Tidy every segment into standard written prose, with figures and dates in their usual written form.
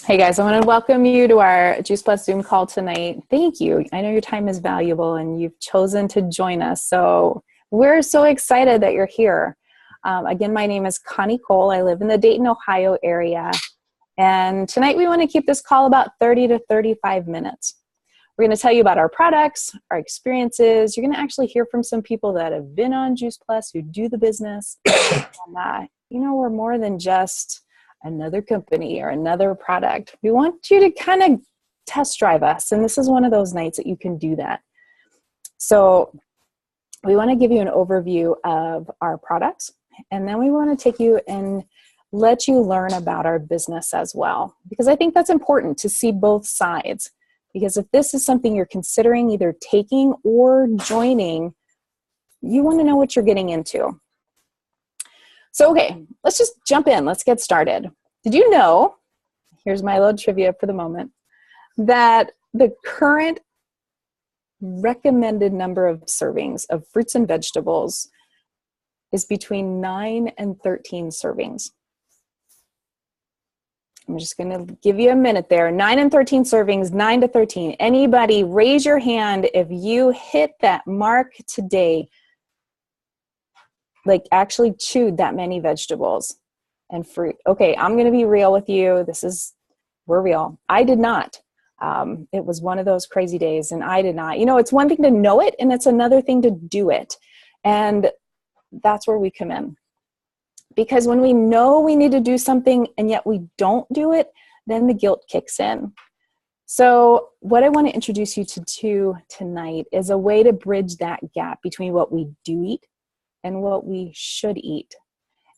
Hey guys, I want to welcome you to our Juice Plus Zoom call tonight. Thank you. I know your time is valuable and you've chosen to join us. So we're so excited that you're here. Again, my name is Connie Cole. I live in the Dayton, Ohio area. And tonight we want to keep this call about 30 to 35 minutes. We're going to tell you about our products, our experiences. You're going to actually hear from some people that have been on Juice Plus who do the business. And, we're more than just another company or another product. We want you to kind of test drive us. And this is one of those nights that you can do that. So we want to give you an overview of our products. And then we want to take you and let you learn about our business as well. Because I think that's important to see both sides. Because if this is something you're considering either taking or joining, you want to know what you're getting into. So, okay, let's just jump in. Let's get started. Did you know, here's my little trivia for the moment, that the current recommended number of servings of fruits and vegetables is between 9 and 13 servings? I'm just going to give you a minute there. 9 and 13 servings, 9 to 13. Anybody raise your hand if you hit that mark today, like actually chewed that many vegetables and fruit. Okay, I'm going to be real with you. We're real. I did not. It was one of those crazy days and I did not. It's one thing to know it and it's another thing to do it. And that's where we come in. Because when we know we need to do something and yet we don't do it, then the guilt kicks in. So what I want to introduce you to tonight is a way to bridge that gap between what we do eat and what we should eat.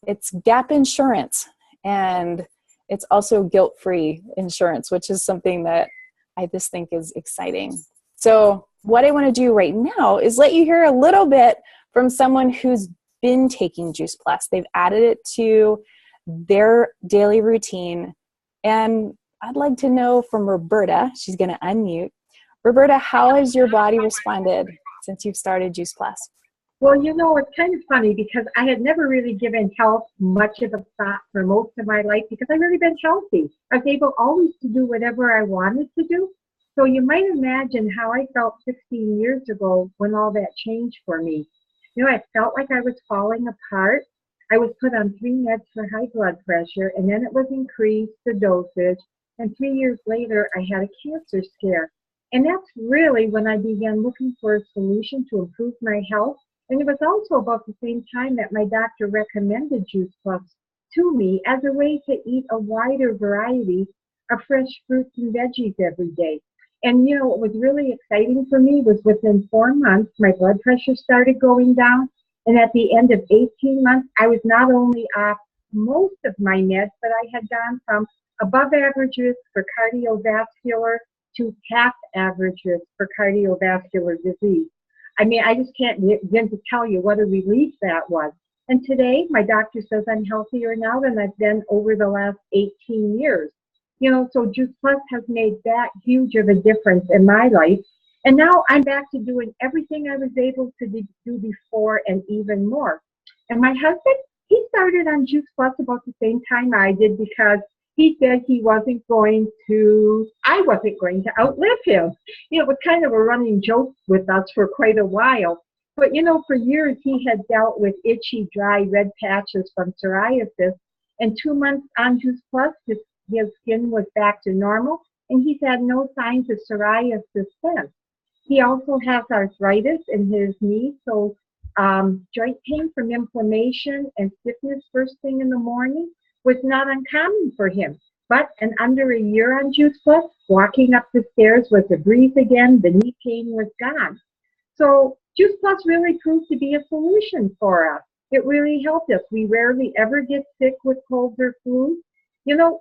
It's gap insurance, and it's also guilt-free insurance, which is something that I just think is exciting. So what I want to do right now is let you hear a little bit from someone who's been taking Juice Plus. They've added it to their daily routine. And I'd like to know from Roberta, she's going to unmute. Roberta, how has your body responded since you've started Juice Plus? Well, it's kind of funny because I had never really given health much of a thought for most of my life because I've really been healthy. I was able always to do whatever I wanted to do. So you might imagine how I felt 16 years ago when all that changed for me. I felt like I was falling apart. I was put on 3 meds for high blood pressure, and then it was increased, the dosage. And 3 years later, I had a cancer scare. And that's really when I began looking for a solution to improve my health. And it was also about the same time that my doctor recommended Juice Plus to me as a way to eat a wider variety of fresh fruits and veggies every day. And, what was really exciting for me was within 4 months, my blood pressure started going down. And at the end of 18 months, I was not only off most of my meds, but I had gone from above average risk for cardiovascular to half average risk for cardiovascular disease. I just can't begin to tell you what a relief that was. And today, my doctor says I'm healthier now than I've been over the last 18 years. So Juice Plus has made that huge of a difference in my life. And now I'm back to doing everything I was able to do before and even more. And my husband, he started on Juice Plus about the same time I did because he said I wasn't going to outlive him. It was kind of a running joke with us for quite a while. But, for years he had dealt with itchy, dry, red patches from psoriasis. And 2 months on Juice Plus, his skin was back to normal, and he's had no signs of psoriasis since. He also has arthritis in his knee, so joint pain from inflammation and stiffness first thing in the morning was not uncommon for him. But in under a year on Juice Plus, walking up the stairs was a breeze again, the knee pain was gone. So Juice Plus really proved to be a solution for us. It really helped us. We rarely ever get sick with colds or flu.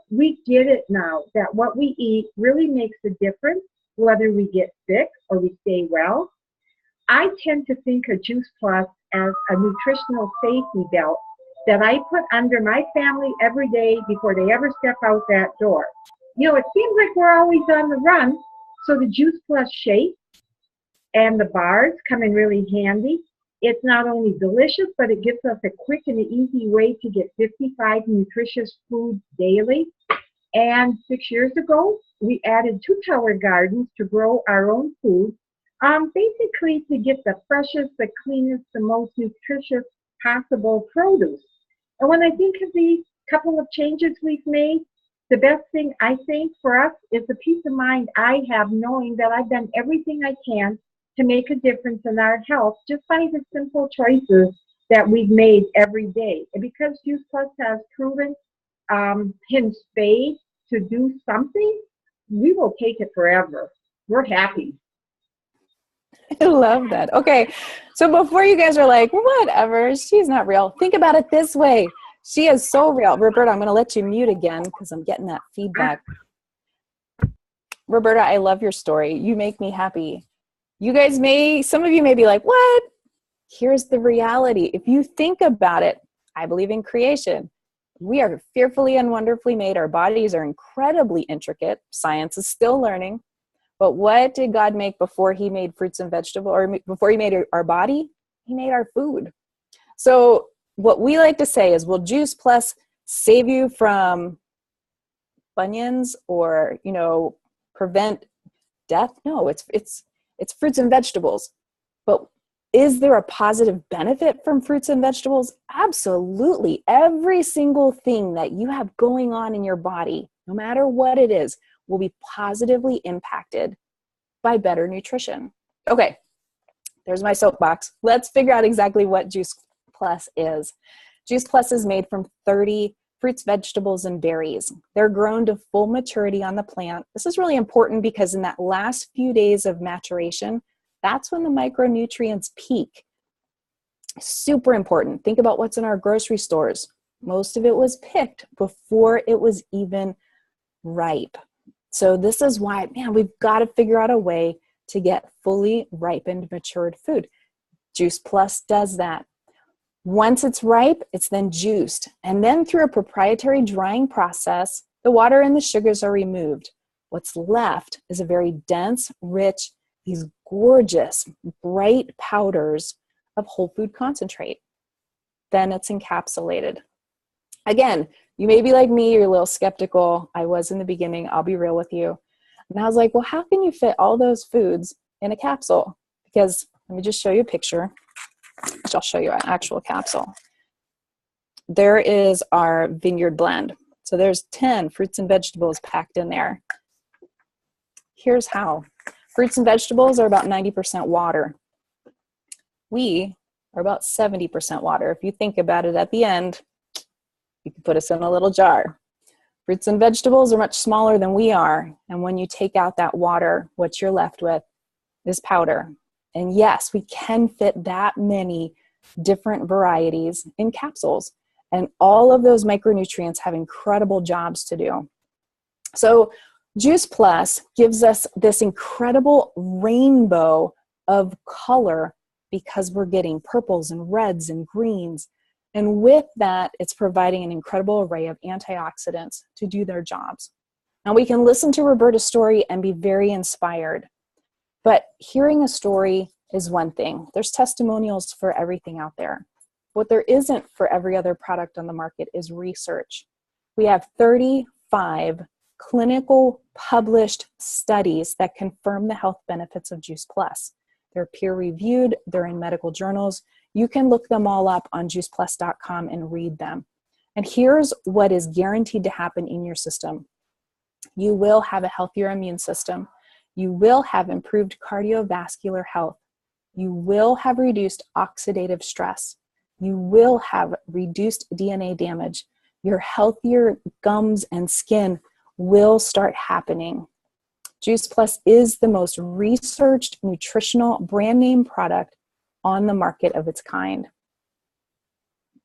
We get it now that what we eat really makes a difference, whether we get sick or we stay well. I tend to think of Juice Plus as a nutritional safety belt that I put under my family every day before they ever step out that door. It seems like we're always on the run, so the Juice Plus shake and the bars come in really handy. It's not only delicious, but it gives us a quick and easy way to get 55 nutritious foods daily. And 6 years ago, we added 2 tower gardens to grow our own food, basically to get the freshest, the cleanest, the most nutritious possible produce. And when I think of the couple of changes we've made, the best thing I think for us is the peace of mind I have knowing that I've done everything I can to make a difference in our health just by the simple choices that we've made every day. And because Juice Plus has proven in spades to do something, we will take it forever. We're happy. I love that. Okay, so before you guys are like, whatever, she's not real, think about it this way. She is so real. Roberta, I'm going to let you mute again because I'm getting that feedback. Roberta, I love your story. You make me happy. You guys some of you may be like, what? Here's the reality. If you think about it, I believe in creation. We are fearfully and wonderfully made. Our bodies are incredibly intricate. Science is still learning. But what did God make before he made fruits and vegetables, or before he made our body? He made our food. So what we like to say is, will Juice Plus save you from bunions or, prevent death? No, it's fruits and vegetables. But is there a positive benefit from fruits and vegetables? Absolutely. Every single thing that you have going on in your body, no matter what it is, will be positively impacted by better nutrition. Okay, there's my soapbox. Let's figure out exactly what Juice Plus is. Juice Plus is made from 30 fruits, vegetables, and berries. They're grown to full maturity on the plant. This is really important because in that last few days of maturation, that's when the micronutrients peak. Super important. Think about what's in our grocery stores. Most of it was picked before it was even ripe. So this is why, we've got to figure out a way to get fully ripened, matured food. Juice Plus does that. Once it's ripe, it's then juiced. And then through a proprietary drying process, the water and the sugars are removed. What's left is a very dense, rich, these gorgeous, bright powders of whole food concentrate. Then it's encapsulated. Again, you may be like me, you're a little skeptical. I was in the beginning, I'll be real with you. And I was like, well, how can you fit all those foods in a capsule? Because let me just show you a picture, which I'll show you an actual capsule. There is our vineyard blend. So there's 10 fruits and vegetables packed in there. Here's how. Fruits and vegetables are about 90% water. We are about 70% water. If you think about it at the end, you can put us in a little jar. Fruits and vegetables are much smaller than we are. And when you take out that water, what you're left with is powder. And yes, we can fit that many different varieties in capsules. And all of those micronutrients have incredible jobs to do. So Juice Plus gives us this incredible rainbow of color because we're getting purples and reds and greens. And with that, it's providing an incredible array of antioxidants to do their jobs. Now we can listen to Roberta's story and be very inspired. But hearing a story is one thing. There's testimonials for everything out there. What there isn't for every other product on the market is research. We have 35 clinical published studies that confirm the health benefits of Juice Plus. They're peer-reviewed, they're in medical journals. You can look them all up on juiceplus.com and read them. And here's what is guaranteed to happen in your system. You will have a healthier immune system. You will have improved cardiovascular health. You will have reduced oxidative stress. You will have reduced DNA damage. Your healthier gums and skin will start happening. Juice Plus is the most researched nutritional brand name product on the market of its kind.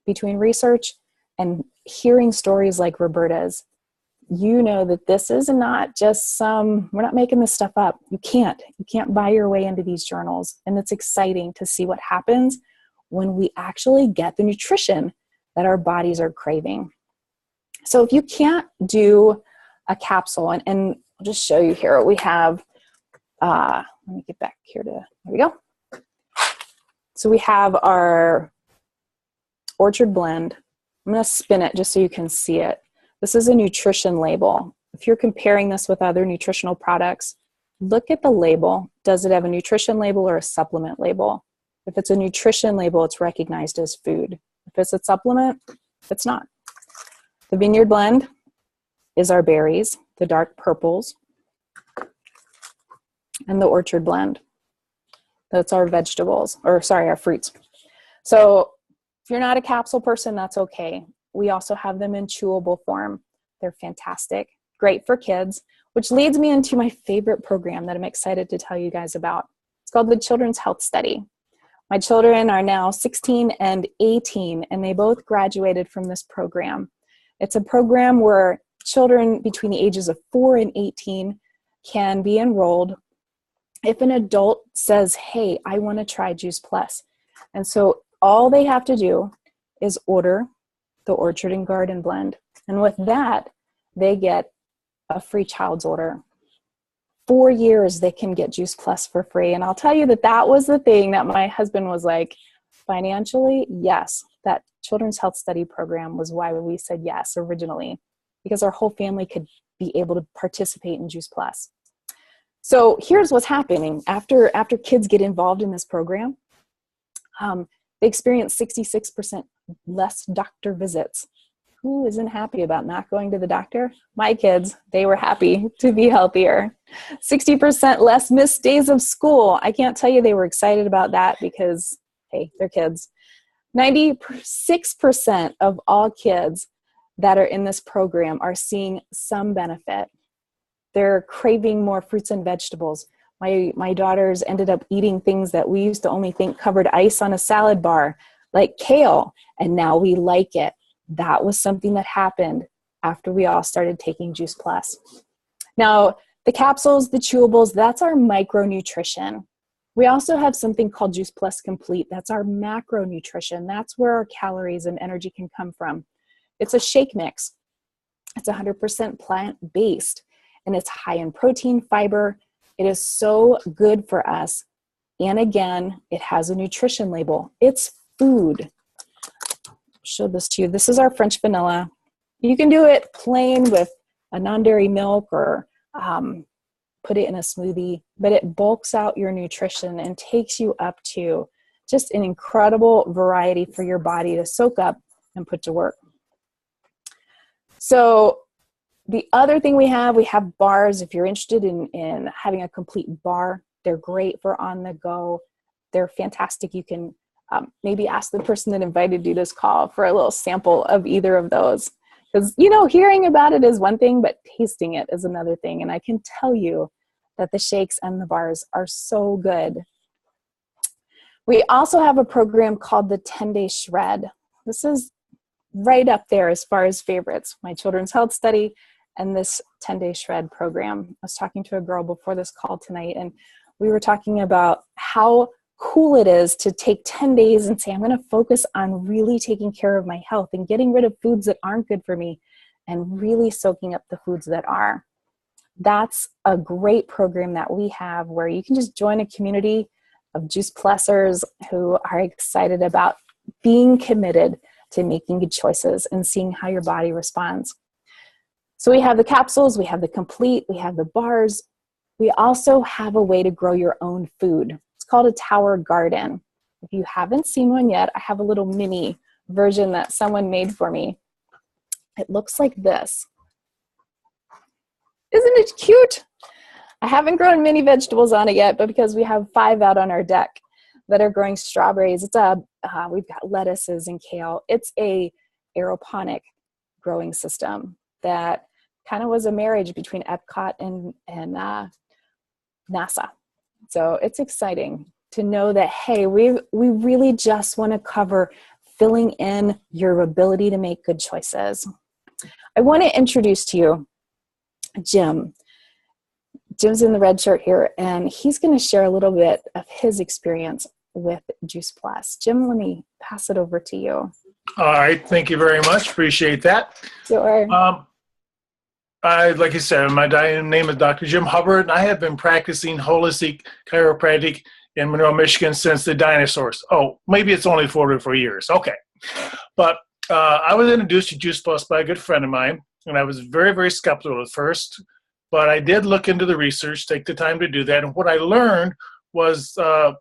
Between research and hearing stories like Roberta's, you know that this is not just we're not making this stuff up. You can't buy your way into these journals. And it's exciting to see what happens when we actually get the nutrition that our bodies are craving. So if you can't do a capsule, and I'll just show you here what we have. Let me get back here here we go. So we have our Orchard blend. I'm going to spin it just so you can see it. This is a nutrition label. If you're comparing this with other nutritional products, look at the label. Does it have a nutrition label or a supplement label? If it's a nutrition label, it's recognized as food. If it's a supplement, it's not. The Vineyard Blend is our berries, the dark purples, and the Orchard Blend. That's our vegetables, or sorry, our fruits. So if you're not a capsule person, that's okay. We also have them in chewable form. They're fantastic, great for kids, which leads me into my favorite program that I'm excited to tell you guys about. It's called the Children's Health Study. My children are now 16 and 18, and they both graduated from this program. It's a program where children between the ages of 4 and 18 can be enrolled if an adult says, hey, I want to try Juice Plus. And so all they have to do is order the Orchard and Garden Blend. And with that, they get a free child's order. 4 years they can get Juice Plus for free. And I'll tell you that that was the thing that my husband was like, financially, yes, that Children's Health Study program was why we said yes originally, because our whole family could be able to participate in Juice Plus. So here's what's happening. After kids get involved in this program, they experience 66% less doctor visits. Who isn't happy about not going to the doctor? My kids, they were happy to be healthier. 60% less missed days of school. I can't tell you they were excited about that because, hey, they're kids. 96% of all kids that are in this program are seeing some benefit. They're craving more fruits and vegetables. My daughters ended up eating things that we used to only think covered ice on a salad bar, like kale, and now we like it. That was something that happened after we all started taking Juice Plus. Now, the capsules, the chewables, that's our micronutrition. We also have something called Juice Plus Complete. That's our macronutrition. That's where our calories and energy can come from. It's a shake mix. It's 100% plant-based, and it's high in protein, fiber. It is so good for us. And again, it has a nutrition label. It's food. Show this to you. This is our French vanilla. You can do it plain with a non-dairy milk or put it in a smoothie, but it bulks out your nutrition and takes you up to just an incredible variety for your body to soak up and put to work. So the other thing we have bars. If you're interested in having a complete bar, they're great for on the go. They're fantastic. You can maybe ask the person that invited you to this call for a little sample of either of those. Because, hearing about it is one thing, but tasting it is another thing. And I can tell you that the shakes and the bars are so good. We also have a program called the 10-Day Shred. This is right up there as far as favorites. My Children's Health Study and this 10-Day Shred program. I was talking to a girl before this call tonight, and we were talking about how cool it is to take 10 days and say, I'm going to focus on really taking care of my health and getting rid of foods that aren't good for me and really soaking up the foods that are. That's a great program that we have where you can just join a community of Juice Plusers who are excited about being committed to making good choices and seeing how your body responds. So we have the capsules, we have the complete, we have the bars. We also have a way to grow your own food. It's called a tower garden. If you haven't seen one yet, I have a little mini version that someone made for me. It looks like this. Isn't it cute? I haven't grown many vegetables on it yet, but because we have 5 out on our deck that are growing strawberries, we've got lettuces and kale. It's a aeroponic growing system that kind of was a marriage between Epcot and NASA. So it's exciting to know that, hey, we really just want to cover filling in your ability to make good choices. I want to introduce to you Jim. Jim's in the red shirt here, and he's going to share a little bit of his experience with Juice Plus. Jim, let me pass it over to you. All right. Thank you very much. Appreciate that. Sure. Like I said, my name is Dr. Jim Hubbard, and I have been practicing holistic chiropractic in Monroe, Michigan since the dinosaurs. Oh, maybe it's only 44 years. Okay. But I was introduced to Juice Plus by a good friend of mine, and I was very, very skeptical at first, but I did look into the research, take the time to do that. And what I learned was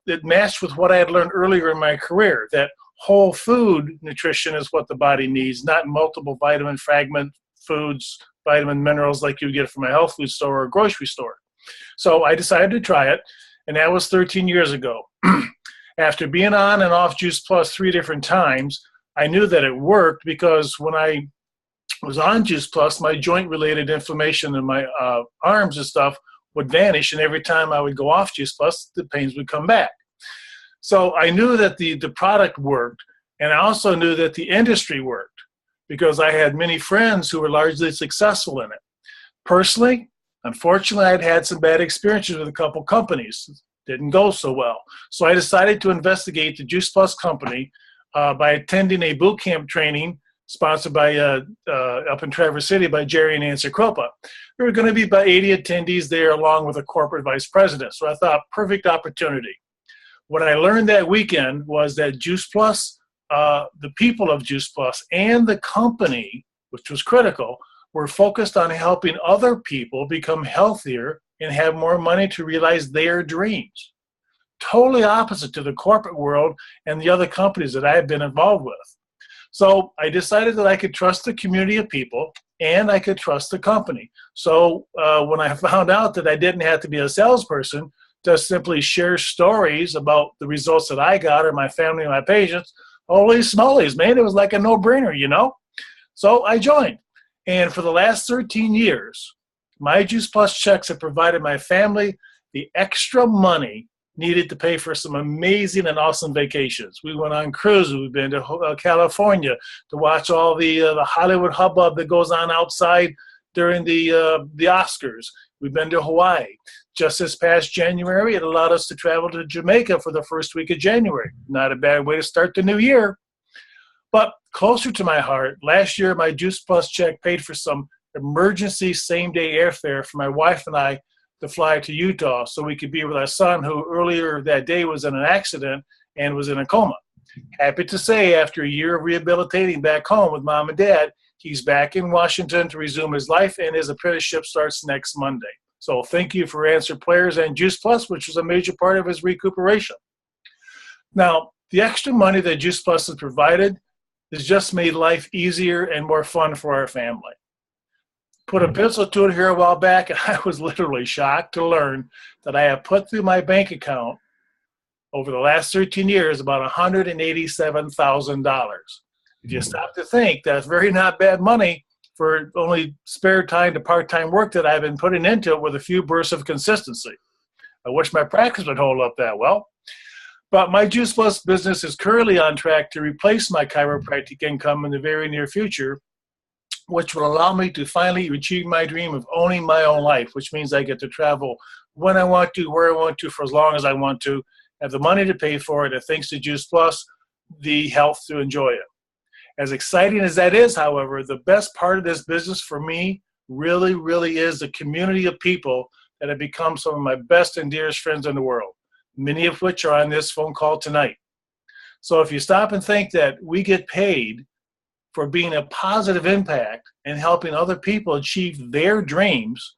it matched with what I had learned earlier in my career, that whole food nutrition is what the body needs, not multiple vitamin fragment foods, vitamin minerals like you get from a health food store or a grocery store. So I decided to try it, and that was 13 years ago. After being on and off Juice Plus 3 different times, I knew that it worked because when I was on Juice Plus, my joint-related inflammation in my arms and stuff would vanish, and every time I would go off Juice Plus, the pains would come back. So I knew that the product worked, and I also knew that the industry worked because I had many friends who were largely successful in it. Personally, unfortunately, I'd had some bad experiences with a couple companies. Didn't go so well. So I decided to investigate the Juice Plus company by attending a boot camp training sponsored by up in Traverse City by Jerry and Nancy Kropa. There were going to be about 80 attendees there along with a corporate vice president. So I thought, perfect opportunity. What I learned that weekend was that Juice Plus, the people of Juice Plus and the company, which was critical, were focused on helping other people become healthier and have more money to realize their dreams. Totally opposite to the corporate world and the other companies that I had been involved with. So I decided that I could trust the community of people and I could trust the company. So when I found out that I didn't have to be a salesperson, just simply share stories about the results that I got or my family and my patients, holy smolies, man, it was like a no-brainer, you know? So I joined. And for the last 13 years, my Juice Plus checks have provided my family the extra money needed to pay for some amazing and awesome vacations. We went on cruises. We've been to California to watch all the Hollywood hubbub that goes on outside during the Oscars. We've been to Hawaii. Just this past January, it allowed us to travel to Jamaica for the first week of January. Not a bad way to start the new year. But closer to my heart, last year my Juice Plus check paid for some emergency same-day airfare for my wife and I to fly to Utah so we could be with our son, who earlier that day was in an accident and was in a coma. Happy to say, after a year of rehabilitating back home with mom and dad, he's back in Washington to resume his life, and his apprenticeship starts next Monday. So thank you for Answer Players and Juice Plus, which was a major part of his recuperation. Now, the extra money that Juice Plus has provided has just made life easier and more fun for our family. Put a pencil to it here a while back, and I was literally shocked to learn that I have put through my bank account over the last 13 years about $187,000. If you stop to think, that's very not bad money for only spare time to part-time work that I've been putting into it with a few bursts of consistency. I wish my practice would hold up that well. But my Juice Plus business is currently on track to replace my chiropractic income in the very near future, which will allow me to finally achieve my dream of owning my own life, which means I get to travel when I want to, where I want to, for as long as I want to, have the money to pay for it, and thanks to Juice Plus, the health to enjoy it. As exciting as that is, however, the best part of this business for me really, really is the community of people that have become some of my best and dearest friends in the world, many of which are on this phone call tonight. So if you stop and think that we get paid for being a positive impact and helping other people achieve their dreams,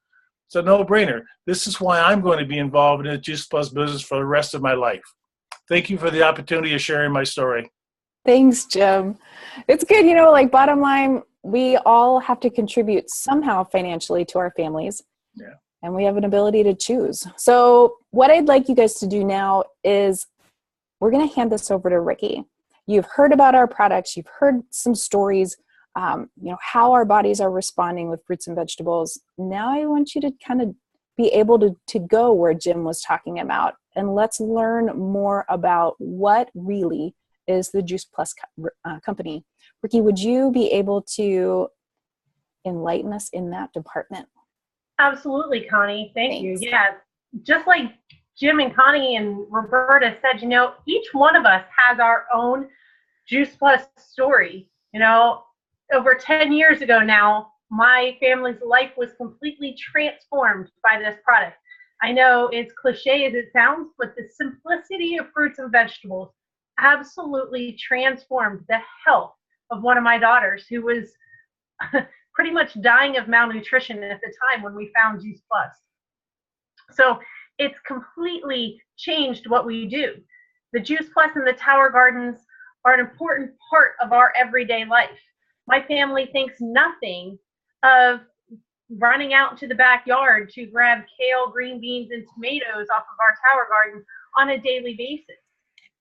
it's a no-brainer. This is why I'm going to be involved in the Juice Plus business for the rest of my life. Thank you for the opportunity of sharing my story. Thanks, Jim. It's good, like bottom line, we all have to contribute somehow financially to our families. Yeah. And we have an ability to choose. So what I'd like you guys to do now is we're going to hand this over to Rikki. You've heard about our products. You've heard some stories, how our bodies are responding with fruits and vegetables. Now I want you to kind of be able to go where Jim was talking about. And let's learn more about what really is the Juice Plus company. Rikki, would you be able to enlighten us in that department? Absolutely, Connie. Thank Thanks. you. Yeah, just like Jim and Connie and Roberta said, each one of us has our own Juice Plus story. Over 10 years ago now, my family's life was completely transformed by this product. I know it's cliche as it sounds, but the simplicity of fruits and vegetables absolutely transformed the health of one of my daughters, who was pretty much dying of malnutrition at the time when we found Juice Plus. So it's completely changed what we do. The Juice Plus and the Tower Gardens are an important part of our everyday life. My family thinks nothing of running out into the backyard to grab kale, green beans, and tomatoes off of our Tower Garden on a daily basis.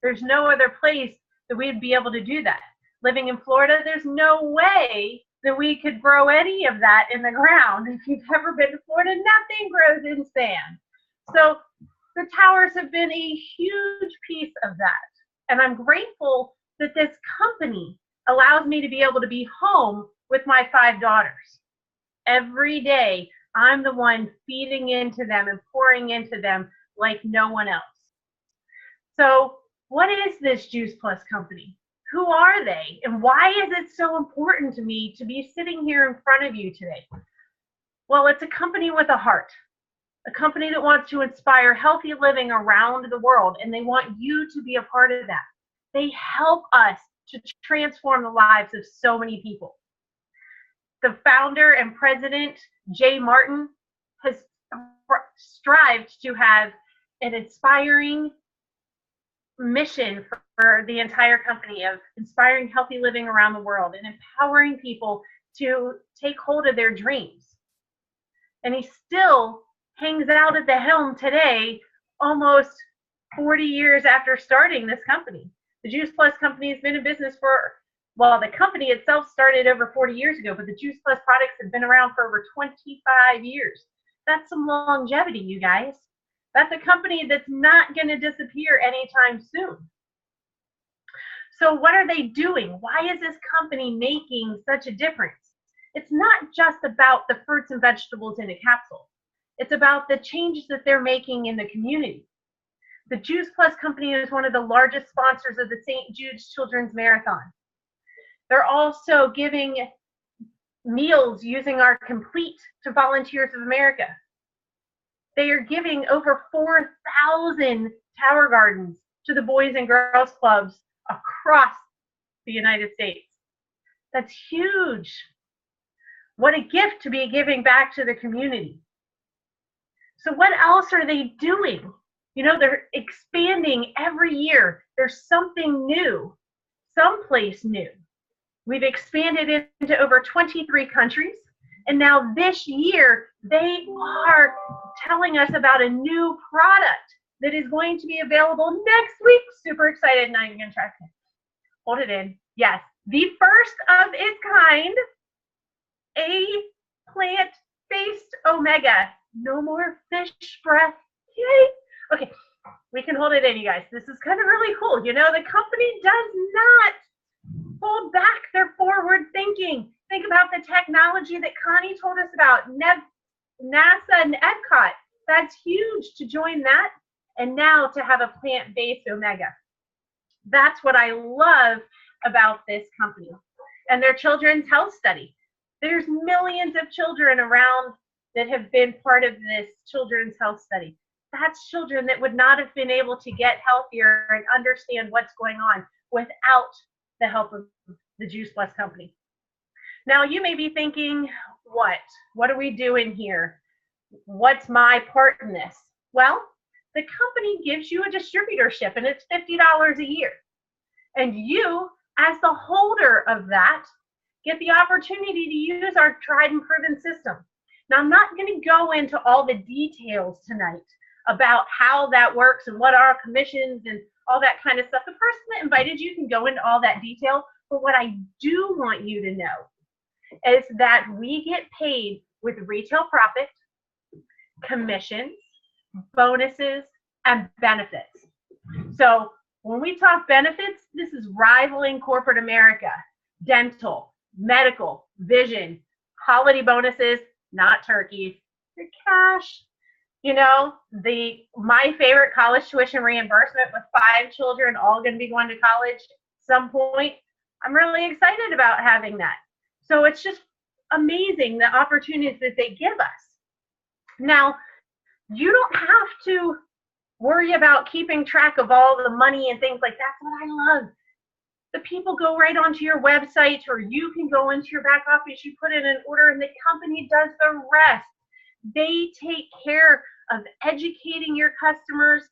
There's no other place that we'd be able to do that. Living in Florida, there's no way that we could grow any of that in the ground. If you've ever been to Florida, nothing grows in sand. So the towers have been a huge piece of that. And I'm grateful that this company allows me to be able to be home with my 5 daughters. Every day, I'm the one feeding into them and pouring into them like no one else. So what is this Juice Plus company? Who are they? And why is it so important to me to be sitting here in front of you today? Well, it's a company with a heart, a company that wants to inspire healthy living around the world, and they want you to be a part of that. They help us to transform the lives of so many people. The founder and president, Jay Martin, has strived to have an inspiring mission for the entire company of inspiring healthy living around the world and empowering people to take hold of their dreams. And he still hangs out at the helm today, almost 40 years after starting this company. The Juice Plus company has been in business for, well, the company itself started over 40 years ago, but the Juice Plus products have been around for over 25 years. That's some longevity, you guys. That's a company that's not going to disappear anytime soon. So what are they doing? Why is this company making such a difference? It's not just about the fruits and vegetables in a capsule. It's about the changes that they're making in the community. The Juice Plus company is one of the largest sponsors of the St. Jude's Children's Marathon. They're also giving meals using our Complete to Volunteers of America. They are giving over 4,000 Tower Gardens to the Boys and Girls Clubs across the United States. That's huge. What a gift to be giving back to the community. So what else are they doing? You know, they're expanding every year. There's something new, someplace new. We've expanded into over 23 countries. And now this year, they are telling us about a new product that is going to be available next week. Super excited, not even gonna try it. Hold it in. Yes, the first of its kind, a plant-based omega. No more fish breath. Yay. Okay, we can hold it in, you guys. This is kind of really cool. You know, the company does not hold back their forward thinking. Think about the technology that Connie told us about, NASA and Epcot. That's huge to join that. And now to have a plant-based omega. That's what I love about this company. And their children's health study. There's millions of children around that have been part of this children's health study. That's children that would not have been able to get healthier and understand what's going on without the help of the Juice Plus company. Now you may be thinking, what are we doing here? What's my part in this? Well, the company gives you a distributorship and it's $50 a year. And you, as the holder of that, get the opportunity to use our tried and proven system. Now I'm not going to go into all the details tonight about how that works and what are commissions and all that kind of stuff. The person that invited you can go into all that detail, but what I do want you to know is that we get paid with retail profit, commissions, bonuses, and benefits. So when we talk benefits, this is rivaling corporate America. Dental, medical, vision, holiday bonuses, not turkeys, your cash. You know, my favorite college tuition reimbursement with 5 children all going to be going to college at some point. I'm really excited about having that. So it's just amazing the opportunities that they give us. Now, you don't have to worry about keeping track of all the money and things like that. That's what I love. The people go right onto your website, or you can go into your back office, you put in an order, and the company does the rest. They take care of educating your customers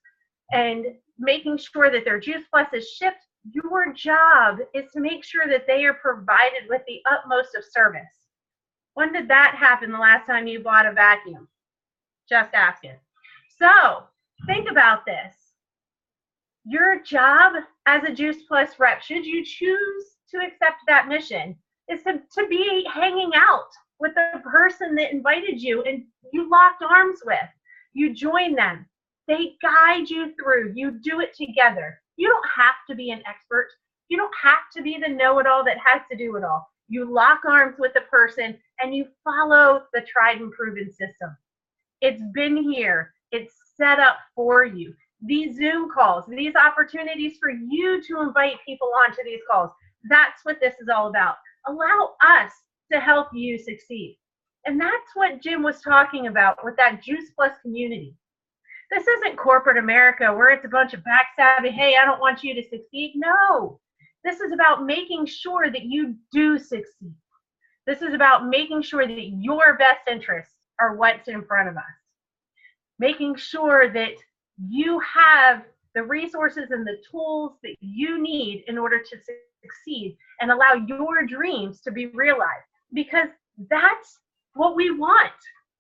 and making sure that their Juice Plus is shipped. Your job is to make sure that they are provided with the utmost of service. When did that happen the last time you bought a vacuum? Just asking. So think about this. Your job as a Juice Plus rep, should you choose to accept that mission, is to be hanging out with the person that invited you and you locked arms with. You join them. They guide you through. You do it together. You don't have to be an expert. You don't have to be the know-it-all that has to do it all. You lock arms with the person and you follow the tried and proven system. It's been here. It's set up for you. These Zoom calls, these opportunities for you to invite people onto these calls, that's what this is all about. Allow us to help you succeed. And that's what Jim was talking about with that Juice Plus community. This isn't corporate America where it's a bunch of backstabbing, hey, I don't want you to succeed. No, this is about making sure that you do succeed. This is about making sure that your best interests are what's in front of us. Making sure that you have the resources and the tools that you need in order to succeed and allow your dreams to be realized, because that's what we want.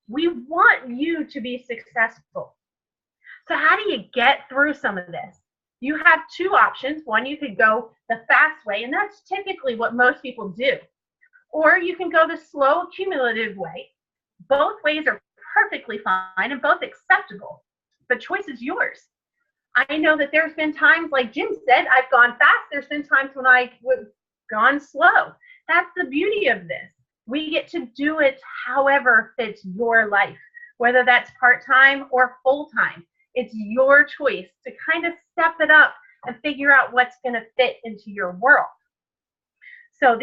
We want you to be successful. So how do you get through some of this? You have two options. One, you could go the fast way, and that's typically what most people do. Or you can go the slow, cumulative way. Both ways are perfectly fine and both acceptable. The choice is yours. I know that there's been times, like Jim said, I've gone fast. There's been times when I've gone slow. That's the beauty of this. We get to do it however fits your life, whether that's part-time or full-time. It's your choice to kind of step it up and figure out what's going to fit into your world. So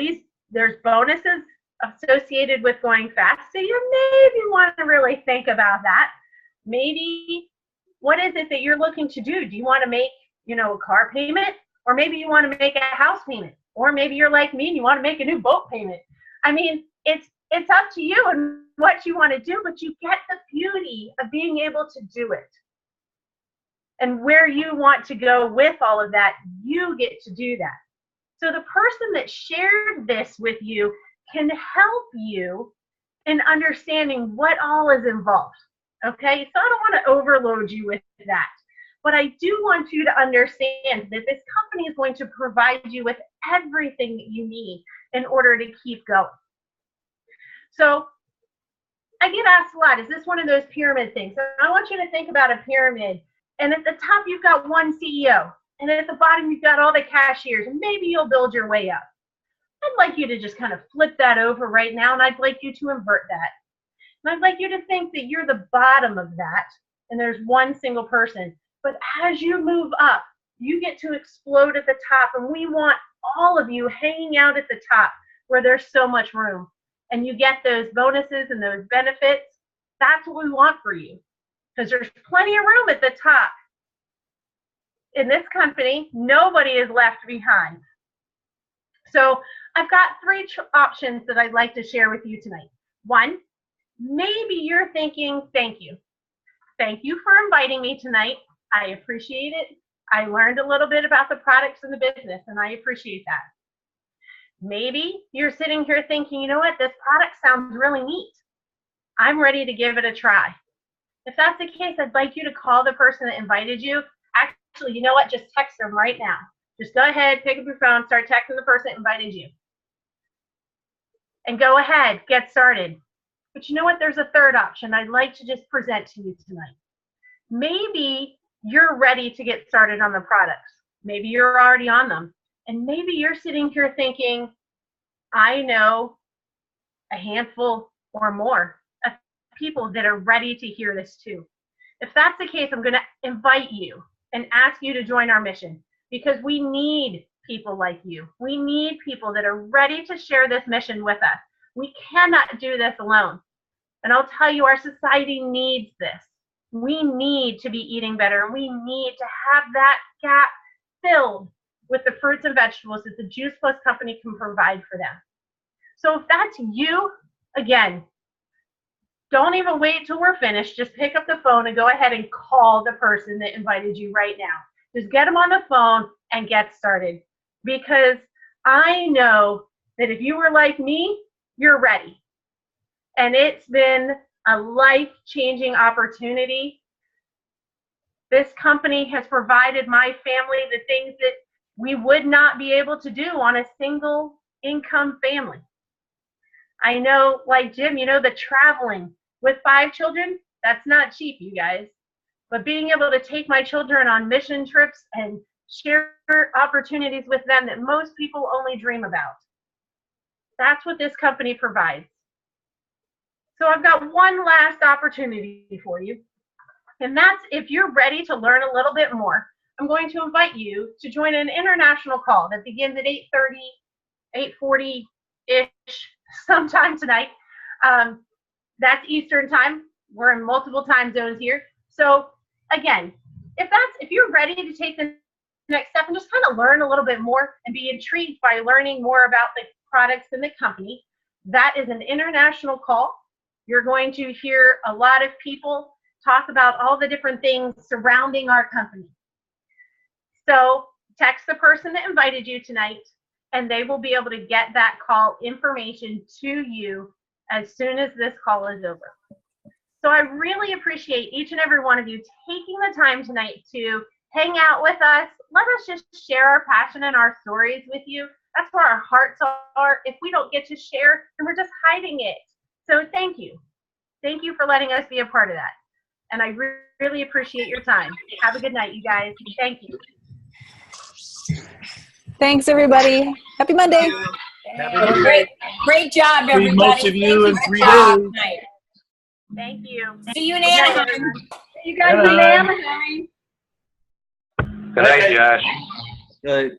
there's bonuses associated with going fast. So you maybe want to really think about that. Maybe what is it that you're looking to do? Do you want to make, a car payment? Or maybe you want to make a house payment? Or maybe you're like me and you want to make a new boat payment. I mean, it's up to you and what you want to do, but you get the beauty of being able to do it. And where you want to go with all of that, you get to do that. So the person that shared this with you can help you in understanding what all is involved. Okay, so I don't want to overload you with that. But I do want you to understand that this company is going to provide you with everything that you need in order to keep going. So I get asked a lot, is this one of those pyramid things? So I want you to think about a pyramid. And at the top, you've got one CEO. And at the bottom, you've got all the cashiers. And maybe you'll build your way up. I'd like you to just kind of flip that over right now. And I'd like you to invert that. And I'd like you to think that you're the bottom of that. And there's one single person. But as you move up, you get to explode at the top. And we want all of you hanging out at the top where there's so much room. And you get those bonuses and those benefits. That's what we want for you. Because there's plenty of room at the top. In this company, nobody is left behind. So I've got three options that I'd like to share with you tonight. One, maybe you're thinking, thank you. Thank you for inviting me tonight. I appreciate it. I learned a little bit about the products and the business, and I appreciate that. Maybe you're sitting here thinking, you know what, this product sounds really neat. I'm ready to give it a try. If that's the case, I'd like you to call the person that invited you. Actually, you know what? Just text them right now. Just go ahead, pick up your phone, start texting the person that invited you. And go ahead, get started. But you know what? There's a third option I'd like to just present to you tonight. Maybe you're ready to get started on the products. Maybe you're already on them. And maybe you're sitting here thinking, I know a handful or more of people that are ready to hear this too. If that's the case, I'm going to invite you and ask you to join our mission, because we need people like you. We need people that are ready to share this mission with us. We cannot do this alone. And I'll tell you, our society needs this. We need to be eating better. We need to have that gap filled with the fruits and vegetables that the Juice Plus company can provide for them. So if that's you, again, don't even wait till we're finished. Just pick up the phone and go ahead and call the person that invited you right now. Just get them on the phone and get started. Because I know that if you were like me, you're ready. And it's been a life-changing opportunity. This company has provided my family the things that we would not be able to do on a single income family. I know, like Jim, you know, the traveling with 5 children, that's not cheap, you guys. But being able to take my children on mission trips and share opportunities with them that most people only dream about. That's what this company provides. So I've got one last opportunity for you. And that's if you're ready to learn a little bit more, I'm going to invite you to join an international call that begins at 8:30, 8:40-ish sometime tonight. That's Eastern time. We're in multiple time zones here. So again, if you're ready to take the next step and just kind of learn a little bit more and be intrigued by learning more about the products in the company, that is an international call. You're going to hear a lot of people talk about all the different things surrounding our company. So text the person that invited you tonight, and they will be able to get that call information to you as soon as this call is over. So I really appreciate each and every one of you taking the time tonight to hang out with us. Let us just share our passion and our stories with you. That's where our hearts are. If we don't get to share, then we're just hiding it. So thank you. Thank you for letting us be a part of that. And I really appreciate your time. Have a good night, you guys. Thank you. Thanks, everybody. Happy Monday. Great job, everybody. See most of you in 3 days. Thank you. See you in Anaheim. You guys in Anaheim. Good night, Josh. Good.